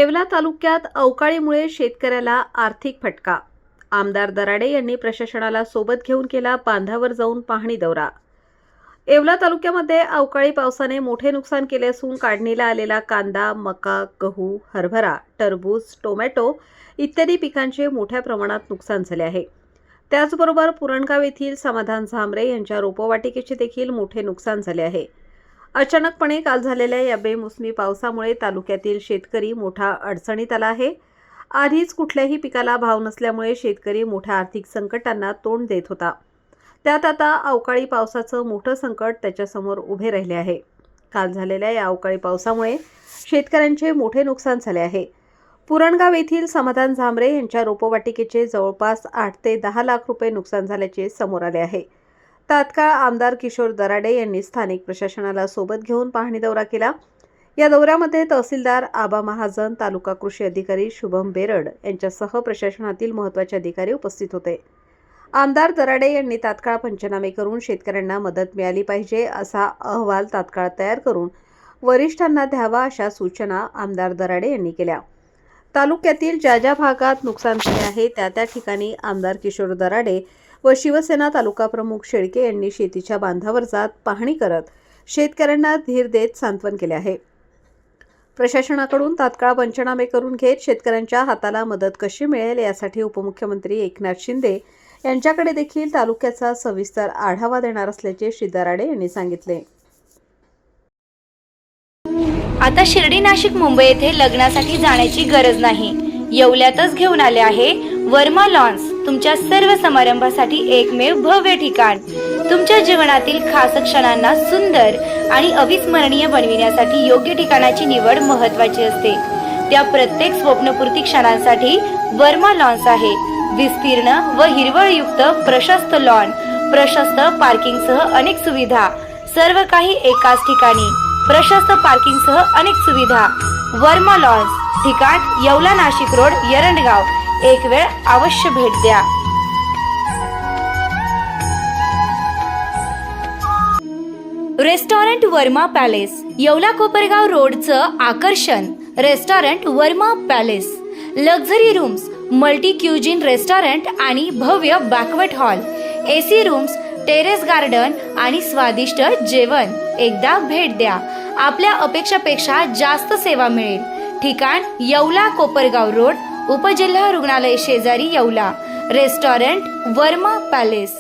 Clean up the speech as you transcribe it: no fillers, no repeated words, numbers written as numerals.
येवला तालुक्यात अवकाळीमुळे शेतकऱ्याला आर्थिक फटका। आमदार दराडे यांनी प्रशासनाला सोबत घेऊन केला बांधावर जाऊन पाहणी दौरा। येवला तालुक्यामध्ये अवकाळी पावसाने मोठे नुकसान केले असून काढणीला आलेला कांदा, मका, गहू, हरभरा, टरबूज, टोमॅटो इत्यादी पिकांचे मोठ्या प्रमाणात नुकसान झाले आहे। त्याचबरोबर पुरणगाव येथील समाधान झांबरे यांच्या रोपवाटिकेचे देखील मोठे नुकसान झाले आहे। अचानकपणे काल झालेल्या या बेमोसमी पावसामुळे तालुक्यातील शेतकरी मोठा अडचणीत आला आहे। आधीच कुठल्याही पिकाला भाव नसल्यामुळे शेतकरी मोठ्या आर्थिक संकटांना तोंड देत होता। त्यात आता अवकाळी पावसाचं मोठं संकट त्याच्यासमोर उभे राहिले आहे। काल झालेल्या या अवकाळी पावसामुळे शेतकऱ्यांचे मोठे नुकसान झाले आहे। पुरणगाव येथील समाधान झांबरे यांच्या रोपवाटिकेचे जवळपास 8 ते 10 लाख रुपये नुकसान झाल्याचे समोर आले आहे। तात्काळ आमदार किशोर दराडे यांनी स्थानिक प्रशासनाला सोबत घेऊन पाहणी दौरा केला। या दौऱ्यामध्ये तहसीलदार आबा महाजन, तालुका कृषी अधिकारी शुभम बेरड यांच्यासह प्रशासनातील महत्त्वाचे अधिकारी उपस्थित होते। आमदार दराडे यांनी तात्काळ पंचनामे करून शेतकऱ्यांना मदत मिळाली पाहिजे असा अहवाल तात्काळ तयार करून वरिष्ठांना द्यावा अशा सूचना आमदार दराडे यांनी केल्या। तालुक्यातील ज्या भागात नुकसान झाले आहे त्या ठिकाणी आमदार किशोर दराडे व शिवसेना तालुका प्रमुख शेळके यांनी शेतीच्या बांधावर जात पाहणी करत शेतकऱ्यांना धीर देत सांत्वन केले आहे। प्रशासनाकडून तात्काळ पंचनामे करून घेत शेतकऱ्यांच्या हाताला मदत कशी मिळेल यासाठी उपमुख्यमंत्री एकनाथ शिंदे यांच्याकडे देखील तालुक्याचा सविस्तर आढावा देणार असल्याचे श्री दराडे यांनी सांगितले। आता शिर्डी, नाशिक, मुंबई येथे लग्नासाठी जाण्याची गरज नाही। येवल्यातच घेऊन आले आहे वर्मा लॉन्स, तुमच्या सर्व समारंभासाठी एकमेव भव्य ठिकाण। तुमच्या जीवनातील खास क्षणांना सुंदर आणि अविस्मरणीय बनविण्यासाठी योग्य ठिकाणाची निवड महत्त्वाची असते। त्या प्रत्येक स्वप्नपूर्ती क्षणांसाठी वर्मा लॉन्स आहे। विस्तीर्ण व हिरवळयुक्त प्रशस्त लॉन, प्रशस्त पार्किंगसह अनेक सुविधा, सर्व काही एकाच ठिकाणी। प्रशस्त पार्किंगसह अनेक सुविधा। वर्मा लॉन्स, ठिकाण येवला, नाशिक रोड, एरंडगाव। एक वेळ अवश्य भेट द्या। रेस्टॉरंट वर्मा पॅलेस, येवला कोपरगाव रोडचं आकर्षण। Restaurant Verma palace, luxury rooms, multi cuisine restaurant आणि भव्य banquet hall, AC rooms, terrace garden आणि स्वादिष्ट जेवण। एकदा भेट द्या, आपल्या अपेक्षापेक्षा जास्त सेवा मिळेल। ठिकाण येवला कोपरगाव रोड, उपजिल्हा रुग्णालय शेजारी येवला। Restaurant Verma palace.